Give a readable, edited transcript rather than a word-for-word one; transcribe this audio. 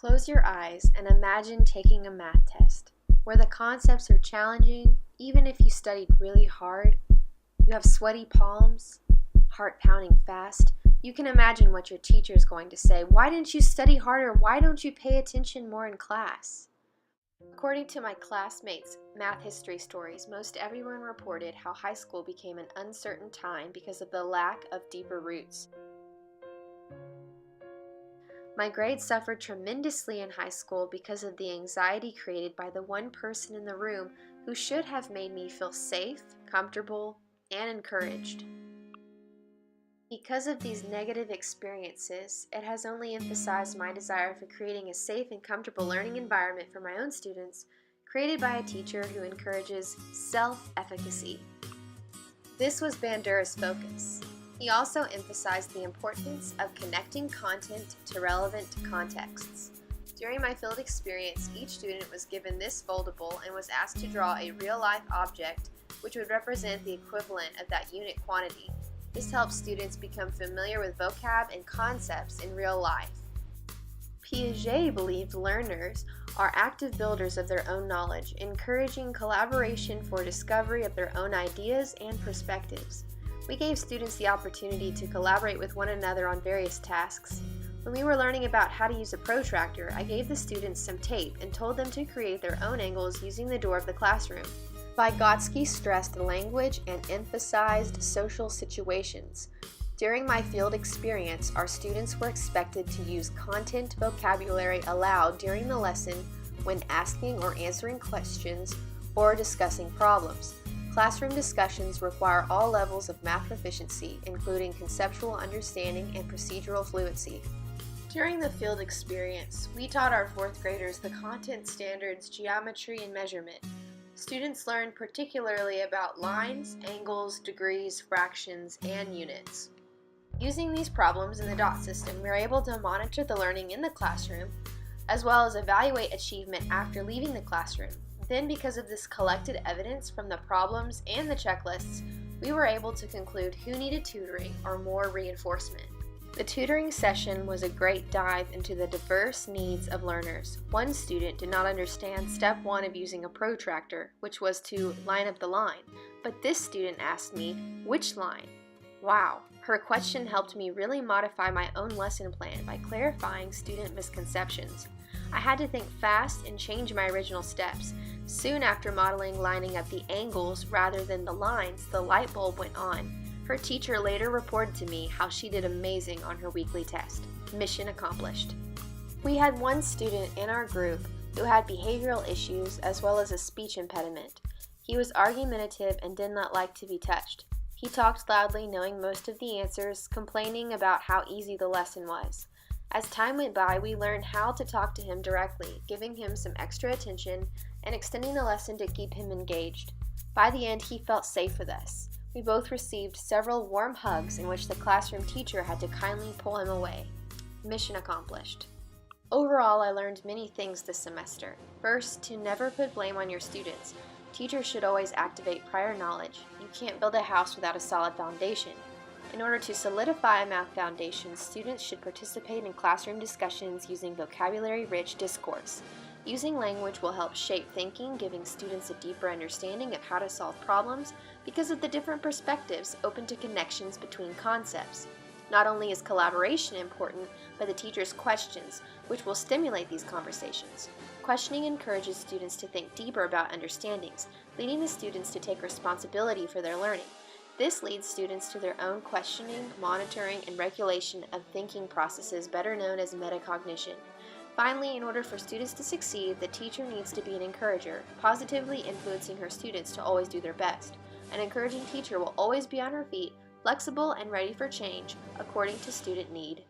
Close your eyes and imagine taking a math test, where the concepts are challenging, even if you studied really hard. You have sweaty palms, heart pounding fast. You can imagine what your teacher is going to say. Why didn't you study harder? Why don't you pay attention more in class? According to my classmates' math history stories, most everyone reported how high school became an uncertain time because of the lack of deeper roots. My grades suffered tremendously in high school because of the anxiety created by the one person in the room who should have made me feel safe, comfortable, and encouraged. Because of these negative experiences, it has only emphasized my desire for creating a safe and comfortable learning environment for my own students, created by a teacher who encourages self-efficacy. This was Bandura's focus. He also emphasized the importance of connecting content to relevant contexts. During my field experience, each student was given this foldable and was asked to draw a real-life object which would represent the equivalent of that unit quantity. This helps students become familiar with vocab and concepts in real life. Piaget believed learners are active builders of their own knowledge, encouraging collaboration for discovery of their own ideas and perspectives. We gave students the opportunity to collaborate with one another on various tasks. When we were learning about how to use a protractor, I gave the students some tape and told them to create their own angles using the door of the classroom. Vygotsky stressed language and emphasized social situations. During my field experience, our students were expected to use content vocabulary aloud during the lesson when asking or answering questions or discussing problems. Classroom discussions require all levels of math proficiency, including conceptual understanding and procedural fluency. During the field experience, we taught our fourth graders the content standards, geometry, and measurement. Students learned particularly about lines, angles, degrees, fractions, and units. Using these problems in the dot system, we were able to monitor the learning in the classroom, as well as evaluate achievement after leaving the classroom. Then, because of this collected evidence from the problems and the checklists, we were able to conclude who needed tutoring or more reinforcement. The tutoring session was a great dive into the diverse needs of learners. One student did not understand step 1 of using a protractor, which was to line up the line, but this student asked me, which line? Wow, her question helped me really modify my own lesson plan by clarifying student misconceptions. I had to think fast and change my original steps. Soon after modeling lining up the angles rather than the lines, the light bulb went on. Her teacher later reported to me how she did amazing on her weekly test. Mission accomplished. We had one student in our group who had behavioral issues as well as a speech impediment. He was argumentative and did not like to be touched. He talked loudly, knowing most of the answers, complaining about how easy the lesson was. As time went by, we learned how to talk to him directly, giving him some extra attention and extending the lesson to keep him engaged. By the end, he felt safe with us. We both received several warm hugs in which the classroom teacher had to kindly pull him away. Mission accomplished. Overall, I learned many things this semester. First, to never put blame on your students. Teachers should always activate prior knowledge. You can't build a house without a solid foundation. In order to solidify a math foundation, students should participate in classroom discussions using vocabulary-rich discourse. Using language will help shape thinking, giving students a deeper understanding of how to solve problems because of the different perspectives open to connections between concepts. Not only is collaboration important, but the teacher's questions, which will stimulate these conversations. Questioning encourages students to think deeper about understandings, leading the students to take responsibility for their learning. This leads students to their own questioning, monitoring, and regulation of thinking processes better known as metacognition. Finally, in order for students to succeed, the teacher needs to be an encourager, positively influencing her students to always do their best. An encouraging teacher will always be on her feet, flexible and ready for change according to student need.